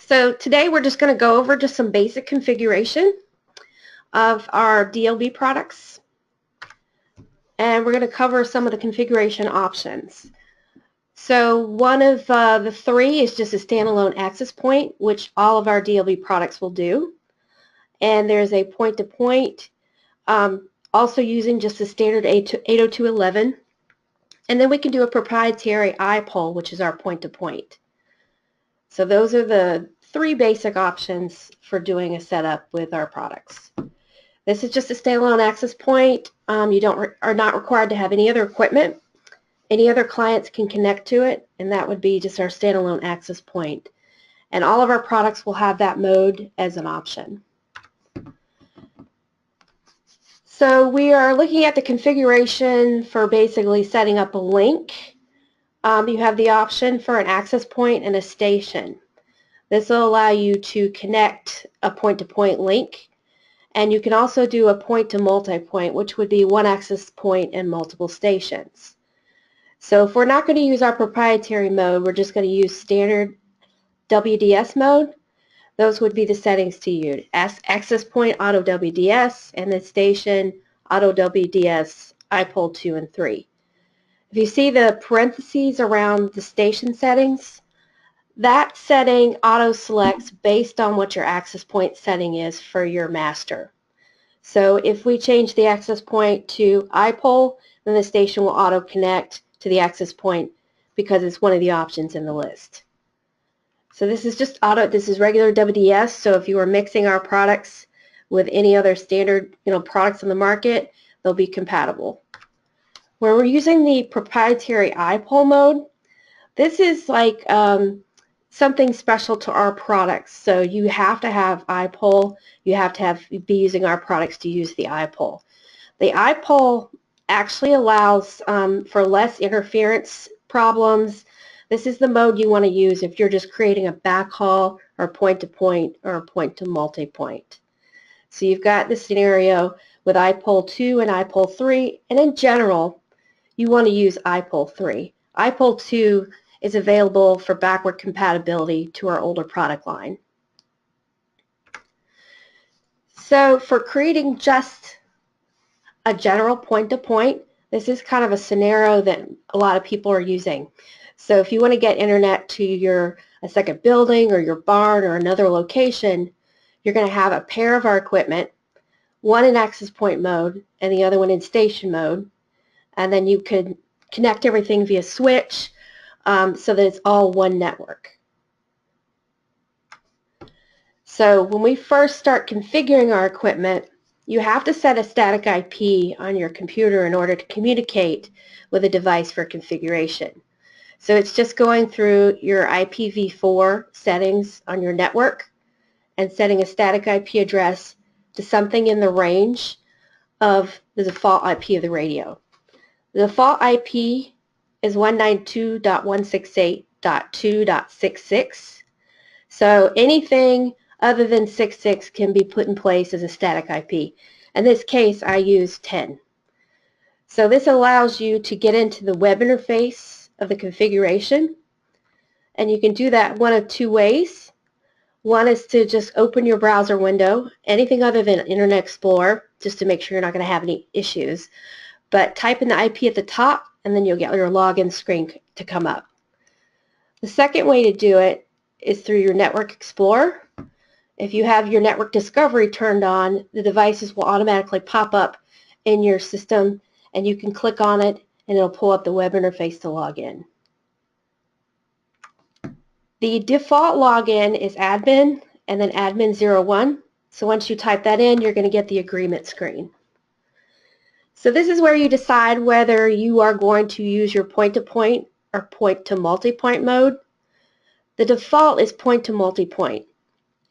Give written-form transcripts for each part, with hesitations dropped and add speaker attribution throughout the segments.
Speaker 1: So today we're just going to go over just some basic configuration of our DLB products, and we're going to cover some of the configuration options. So one of the three is just a standalone access point, which all of our DLB products will do. And there's a point-to-point, also using just the standard 802.11. And then we can do a proprietary iPole, which is our point-to-point. So those are the three basic options for doing a setup with our products. This is just a standalone access point. You are not required to have any other equipment. Any other clients can connect to it, and that would be just our standalone access point. And all of our products will have that mode as an option. So we are looking at the configuration for basically setting up a link. You have the option for an access point and a station. This will allow you to connect a point-to-point link, and you can also do a point-to-multipoint, which would be one access point and multiple stations. So if we're not going to use our proprietary mode, we're just going to use standard WDS mode. Those would be the settings to use. Access point auto WDS, and the station auto WDS iPole 2 and 3. If you see the parentheses around the station settings, that setting auto selects based on what your access point setting is for your master. So if we change the access point to iPole, then the station will auto connect to the access point because it's one of the options in the list. So this is just this is regular WDS, so if you are mixing our products with any other standard products on the market, they'll be compatible. Where we're using the proprietary iPole mode, this is like something special to our products. So you have to have iPole, you have to be using our products to use the iPole. The iPole actually allows for less interference problems. This is the mode you want to use if you're just creating a backhaul or point-to-point or a point-to-multipoint. So you've got the scenario with iPole 2 and iPole 3, and in general, you want to use iPole 3. iPole 2 is available for backward compatibility to our older product line. So for creating just a general point-to-point, this is kind of a scenario that a lot of people are using. So if you want to get internet to a second building or your barn or another location, you're going to have a pair of our equipment, one in access point mode and the other one in station mode, and then you could connect everything via switch so that it's all one network. So when we first start configuring our equipment, you have to set a static IP on your computer in order to communicate with a device for configuration. So it's just going through your IPv4 settings on your network and setting a static IP address to something in the range of the default IP of the radio. The default IP is 192.168.2.66. So anything other than 66 can be put in place as a static IP. In this case, I use 10. So this allows you to get into the web interface of the configuration, and you can do that one of two ways. One is to just open your browser window, anything other than Internet Explorer, just to make sure you're not going to have any issues. But type in the IP at the top, and then you'll get your login screen to come up. The second way to do it is through your Network Explorer. If you have your Network Discovery turned on, the devices will automatically pop up in your system, and you can click on it, and it'll pull up the web interface to log in. The default login is admin and then admin01. So once you type that in, you're going to get the agreement screen. So this is where you decide whether you are going to use your point-to-point or point-to-multipoint mode. The default is point-to-multipoint.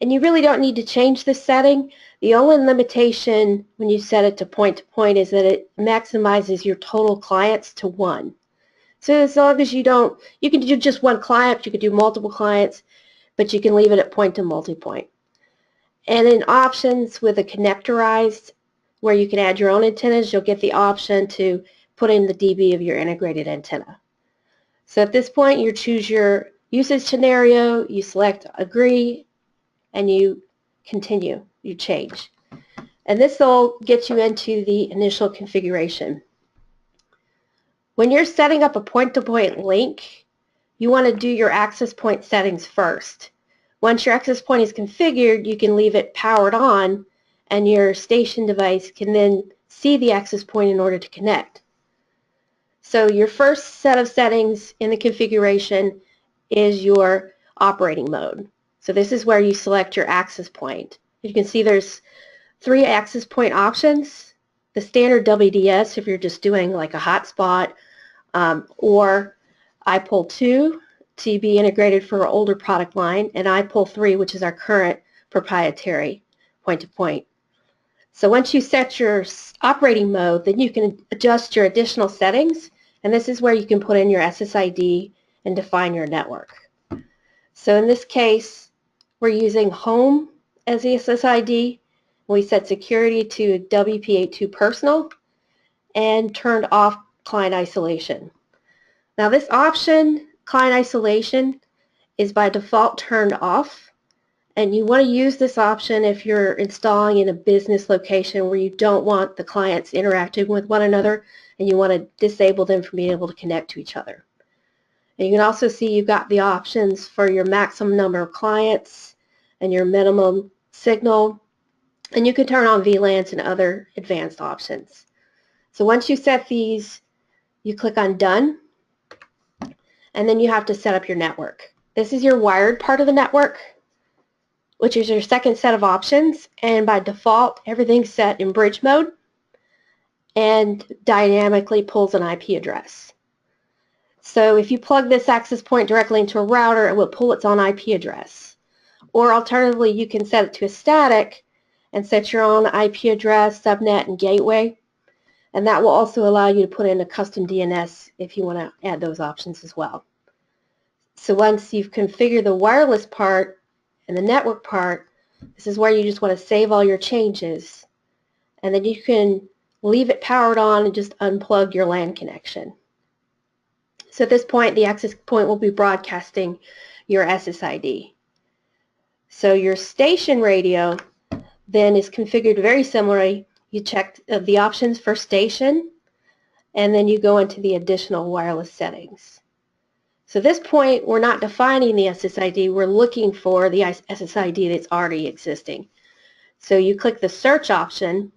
Speaker 1: And you really don't need to change this setting. The only limitation when you set it to point-to-point is that it maximizes your total clients to 1. So as long as you can do just one client, you can do multiple clients, but you can leave it at point-to-multipoint. And in options with a connectorized, where you can add your own antennas, you'll get the option to put in the dB of your integrated antenna. So at this point, you choose your usage scenario, you select agree, and you continue, you change. And this will get you into the initial configuration. When you're setting up a point-to-point link, you want to do your access point settings first. Once your access point is configured, you can leave it powered on, and your station device can then see the access point in order to connect. So your first set of settings in the configuration is your operating mode. So this is where you select your access point. You can see there's 3 access point options. The standard WDS if you're just doing like a hotspot, or iPull2 to be integrated for our older product line, and iPull3, which is our current proprietary point-to-point. So once you set your operating mode, then you can adjust your additional settings, and this is where you can put in your SSID and define your network. So in this case, we're using home as the SSID. We set security to WP82 personal and turned off client isolation. Now this option, client isolation, is by default turned off, and you want to use this option if you're installing in a business location where you don't want the clients interacting with one another and you want to disable them from being able to connect to each other. And you can also see you've got the options for your maximum number of clients and your minimum signal, and you can turn on VLANs and other advanced options. So once you set these, you click on Done, and then you have to set up your network. This is your wired part of the network, which is your second set of options, and by default everything's set in bridge mode and dynamically pulls an IP address. So if you plug this access point directly into a router, it will pull its own IP address. Or alternatively, you can set it to a static and set your own IP address, subnet, and gateway, and that will also allow you to put in a custom DNS if you want to add those options as well. So once you've configured the wireless part and the network part, this is where you just want to save all your changes, and then you can leave it powered on and just unplug your LAN connection. So at this point, the access point will be broadcasting your SSID. So your station radio then is configured very similarly. You check the options for station, and then you go into the additional wireless settings. So at this point, we're not defining the SSID, we're looking for the SSID that's already existing. So you click the search option,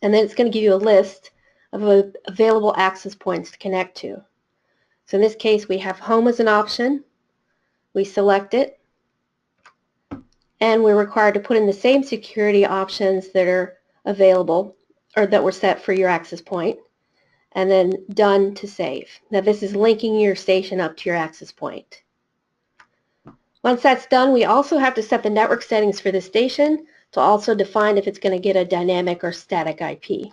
Speaker 1: and then it's going to give you a list of available access points to connect to. So in this case, we have home as an option. We select it, and we're required to put in the same security options that are available or that were set for your access point, and then Done to save. Now this is linking your station up to your access point. Once that's done, we also have to set the network settings for the station to also define if it's going to get a dynamic or static IP.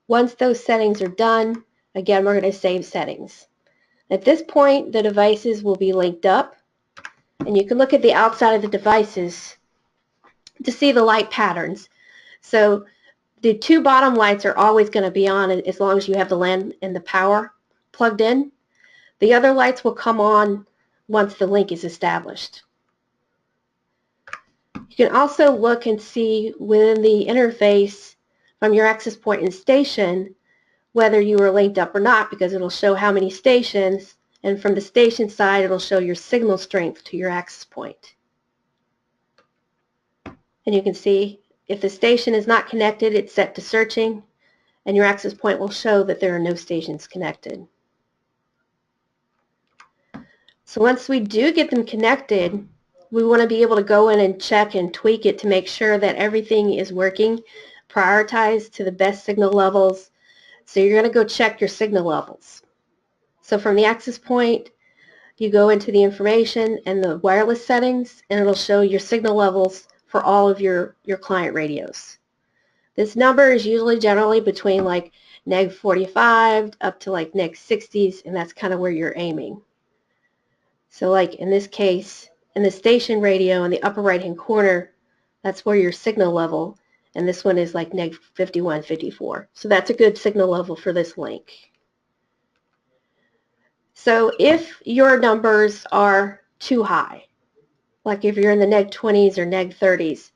Speaker 1: Once those settings are done, again, we're going to save settings. At this point, the devices will be linked up, and you can look at the outside of the devices to see the light patterns. So the 2 bottom lights are always going to be on as long as you have the LAN and the power plugged in. The other lights will come on once the link is established. You can also look and see within the interface from your access point and station whether you were linked up or not, because it'll show how many stations, and from the station side it'll show your signal strength to your access point. And you can see if the station is not connected, it's set to searching, and your access point will show that there are no stations connected. So once we do get them connected, we want to be able to go in and check and tweak it to make sure that everything is working, prioritized to the best signal levels. So you're going to go check your signal levels. So from the access point, you go into the information and the wireless settings, and it'll show your signal levels for all of your client radios. This number is usually generally between like -45 up to like -60s, and that's kind of where you're aiming. So like in this case, in the station radio in the upper right hand corner, that's where your signal level, and this one is like -51, 54. So that's a good signal level for this link. So if your numbers are too high, like if you're in the neg 20s or neg 30s.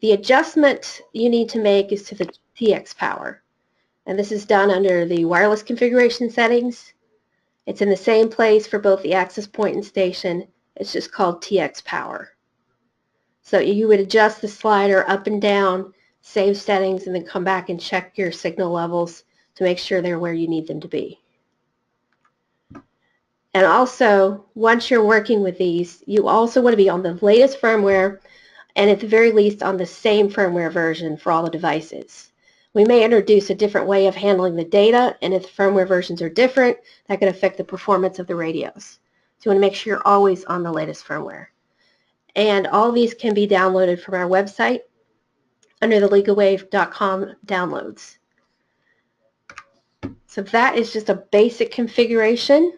Speaker 1: The adjustment you need to make is to the TX power. And this is done under the wireless configuration settings. It's in the same place for both the access point and station. It's just called TX power. So you would adjust the slider up and down, save settings, and then come back and check your signal levels to make sure they're where you need them to be. And also, once you're working with these, you also want to be on the latest firmware, and at the very least on the same firmware version for all the devices. We may introduce a different way of handling the data, and if the firmware versions are different, that could affect the performance of the radios. So you want to make sure you're always on the latest firmware. And all these can be downloaded from our website under the ligowave.com downloads. So that is just a basic configuration.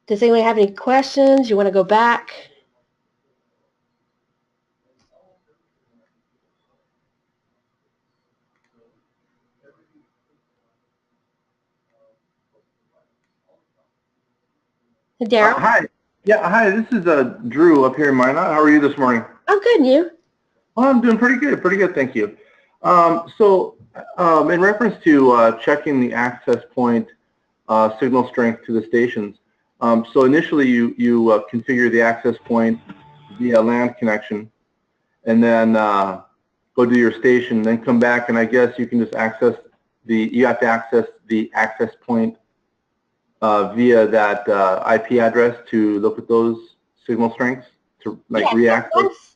Speaker 1: Does anyone have any questions? You want to go back? Daryl?
Speaker 2: Hi. Yeah, hi. This is Drew up here in Minot. How are you this morning?
Speaker 1: I'm good, and you?
Speaker 2: Well, I'm doing pretty good, thank you. In reference to checking the access point signal strength to the stations, so initially you configure the access point via LAN connection, and then go to your station, then come back, and I guess you can just you have to access the access point via that IP address to look at those signal strengths to re-access?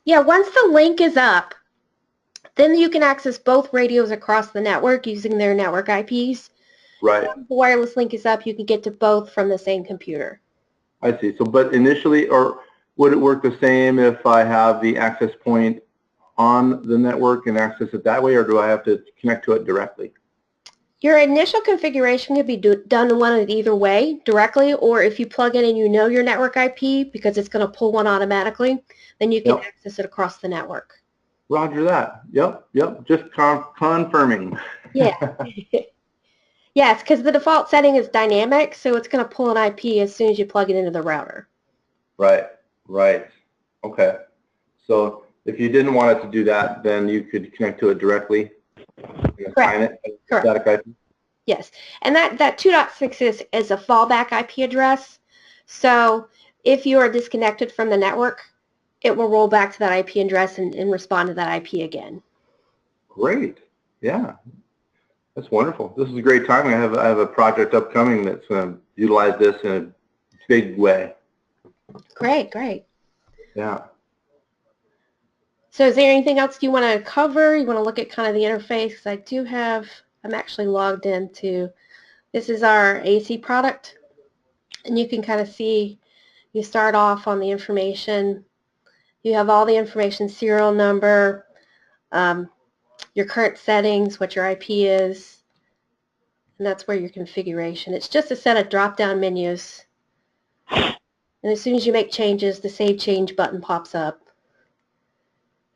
Speaker 1: Once the link is up, then you can access both radios across the network using their network IPs.
Speaker 2: Right.
Speaker 1: Once the wireless link is up, you can get to both from the same computer.
Speaker 2: I see. So, but initially, or would it work the same if I have the access point on the network and access it that way, or do I have to connect to it directly?
Speaker 1: Your initial configuration could be done one of either way, directly, or if you plug in and you know your network IP, because it's going to pull one automatically, then you can access it across the network.
Speaker 2: Roger that. Yep. Just confirming.
Speaker 1: Yeah. Yes, because the default setting is dynamic, so it's going to pull an IP as soon as you plug it into the router. Right.
Speaker 2: Okay. So if you didn't want it to do that, then you could connect to it directly.
Speaker 1: Correct.
Speaker 2: Static IP?
Speaker 1: Yes, and that 2.6 is a fallback IP address. So if you are disconnected from the network, it will roll back to that IP address and respond to that IP again.
Speaker 2: Great. Yeah. That's wonderful. This is a great timing. I have a project upcoming that's going to utilize this in a big way.
Speaker 1: Great.
Speaker 2: Yeah.
Speaker 1: So is there anything else you want to cover? You want to look at kind of the interface? Because I'm actually logged into, this is our AC product, and you can kind of see, you start off on the information. You have all the information, serial number, your current settings, what your IP is, and that's where your configuration. It's just a set of drop-down menus. And as soon as you make changes, the Save Change button pops up.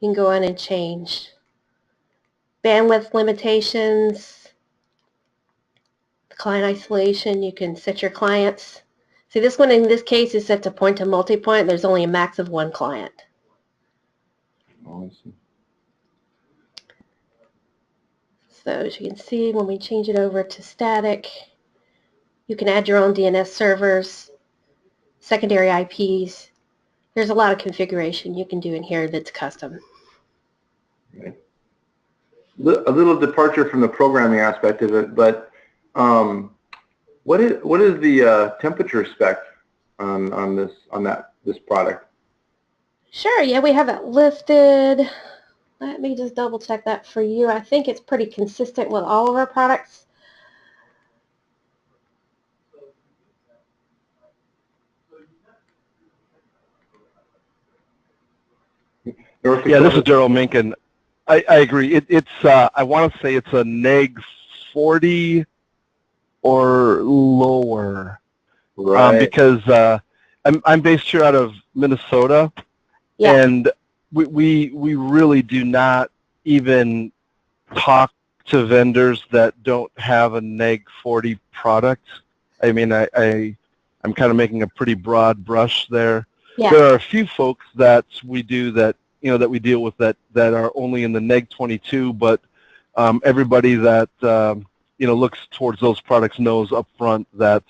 Speaker 1: You can go in and change. Bandwidth limitations, client isolation, you can set your clients. See, this one in this case is set to point to multi-point. There's only a max of one client.
Speaker 2: Awesome.
Speaker 1: So as you can see, when we change it over to static, you can add your own DNS servers, secondary IPs. There's a lot of configuration you can do in here that's custom.
Speaker 2: Okay. A little departure from the programming aspect of it, but what is the temperature spec on this product?
Speaker 1: Sure, yeah, we have it listed. Let me just double check that for you. I think it's pretty consistent with all of our products.
Speaker 3: Yeah, this is Daryl Minkin. I agree. It's I want to say it's a neg 40 or lower,
Speaker 2: Right.
Speaker 3: because I'm based here out of Minnesota, and we really do not even talk to vendors that don't have a neg 40 product. I mean, I'm kind of making a pretty broad brush there.
Speaker 1: Yeah.
Speaker 3: There are a few folks that we do that, that we deal with that are only in the neg 22, but everybody that looks towards those products knows up front that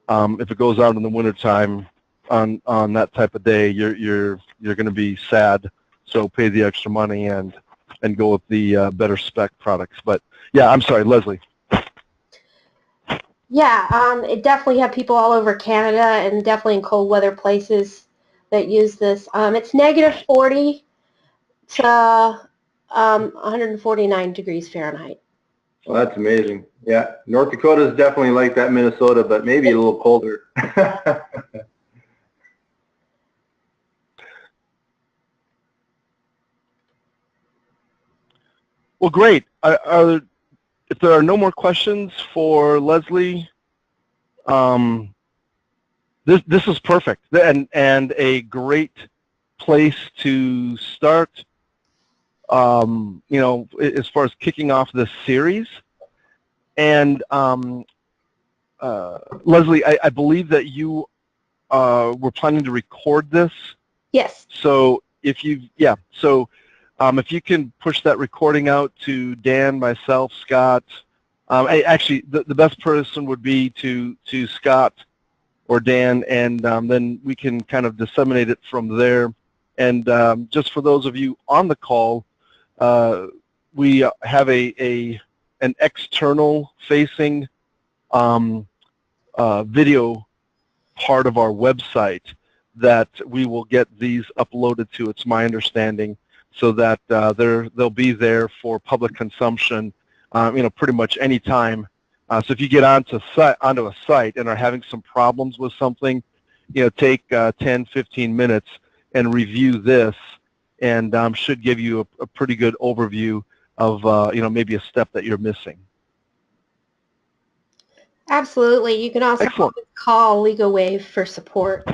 Speaker 3: if it goes out in the wintertime on that type of day, you're going to be sad. So pay the extra money and go with the better spec products. But yeah, I'm sorry, Leslie.
Speaker 1: Yeah, it definitely have people all over Canada and definitely in cold weather places that use this. It's -40 to 149 degrees Fahrenheit.
Speaker 2: Well, that's amazing. Yeah, North Dakota is definitely like that Minnesota, but maybe a little colder.
Speaker 3: Well, great. If there are no more questions for Leslie, this is perfect and a great place to start. As far as kicking off this series, and Leslie, I believe that you were planning to record this.
Speaker 1: Yes.
Speaker 3: So if you can push that recording out to Dan, myself, Scott. Actually, the best person would be to Scott or Dan, and then we can kind of disseminate it from there. And just for those of you on the call, we have an external facing video part of our website that we will get these uploaded to. It's my understanding, so that they'll be there for public consumption, pretty much any time. So if you get onto a site and are having some problems with something, take 10, 15 minutes and review this, and should give you a pretty good overview of maybe a step that you're missing.
Speaker 1: Absolutely. You can also call Ligowave for support.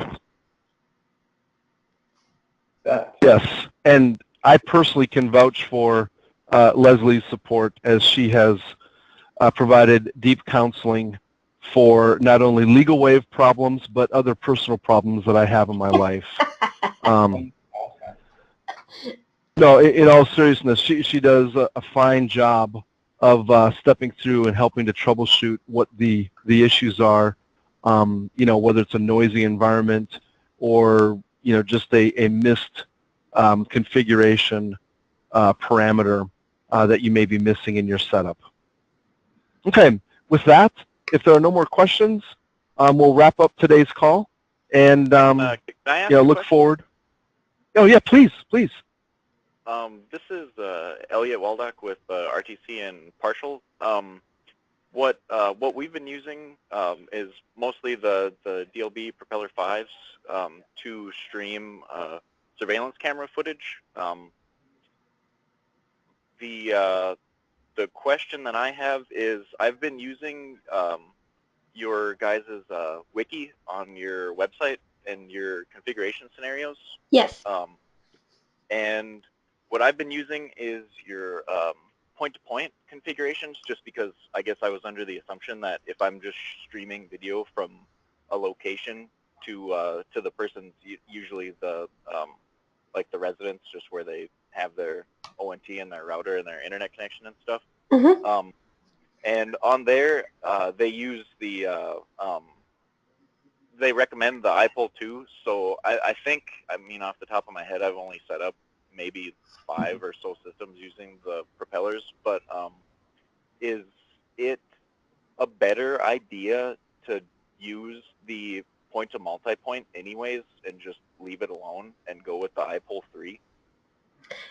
Speaker 3: Yes, and I personally can vouch for Leslie's support, as she has provided deep counseling for not only Ligowave problems, but other personal problems that I have in my life. No, in all seriousness, she does a fine job of stepping through and helping to troubleshoot what the issues are, whether it's a noisy environment or, just a missed configuration parameter that you may be missing in your setup. Okay, with that, if there are no more questions, we'll wrap up today's call, and look forward. Oh yeah, please.
Speaker 4: This is Elliot Waldock with RTC and Partial. What we've been using is mostly the DLB Propeller 5s to stream surveillance camera footage. The question that I have is, I've been using your guys' wiki on your website and your configuration scenarios.
Speaker 1: Yes.
Speaker 4: And what I've been using is your point-to-point configurations, just because I guess I was under the assumption that if I'm just streaming video from a location to the person's, usually the like the residence, just where they have their ONT and their router and their internet connection and stuff.
Speaker 1: Mm-hmm.
Speaker 4: And on there, they use the they recommend the iPole 2. So I think, off the top of my head, I've only set up maybe 5 or so systems using the propellers, but is it a better idea to use the point to multi-point anyways and just leave it alone and go with the iPole 3?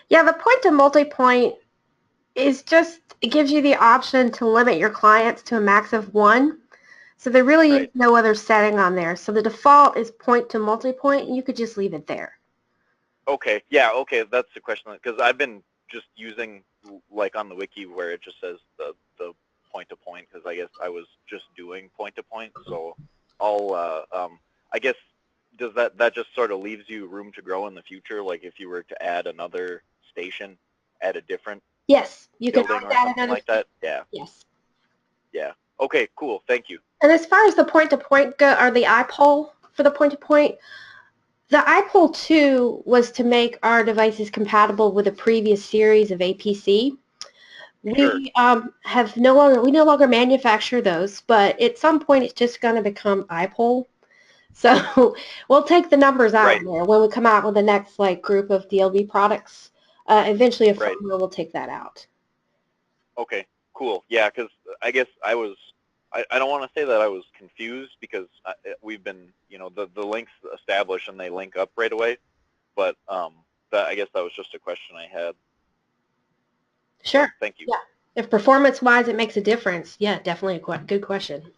Speaker 1: Yeah, the point to multi-point is just, it gives you the option to limit your clients to a max of 1. So there really is no other setting on there. So the default is point to multi-point, and you could just leave it there.
Speaker 4: Okay, yeah, okay, that's the question, because I've been just using, like on the wiki where it just says the point-to-point, because I guess I was just doing point-to-point, so I'll, I guess, does that just sort of leaves you room to grow in the future, like if you were to add another station at a different
Speaker 1: Yes, you can
Speaker 4: building
Speaker 1: add
Speaker 4: or
Speaker 1: that
Speaker 4: something like that? Yeah.
Speaker 1: Yes.
Speaker 4: Yeah. Okay, cool, thank you.
Speaker 1: And as far as the point-to-point go, or the iPole for the point-to-point, The iPol 2 was to make our devices compatible with a previous series of APC.
Speaker 4: Sure.
Speaker 1: We no longer manufacture those, but at some point it's just going to become iPol. So we'll take the numbers out
Speaker 4: Right.
Speaker 1: of there when we come out with the next group of DLB products. Eventually, a
Speaker 4: Right.
Speaker 1: firmware will take that out.
Speaker 4: Okay, cool. Yeah, because I guess I don't want to say that I was confused because we've been, the links established and they link up right away. But I guess that was just a question I had.
Speaker 1: Sure.
Speaker 4: So, thank you.
Speaker 1: Yeah. If performance-wise it makes a difference, yeah, definitely a good question.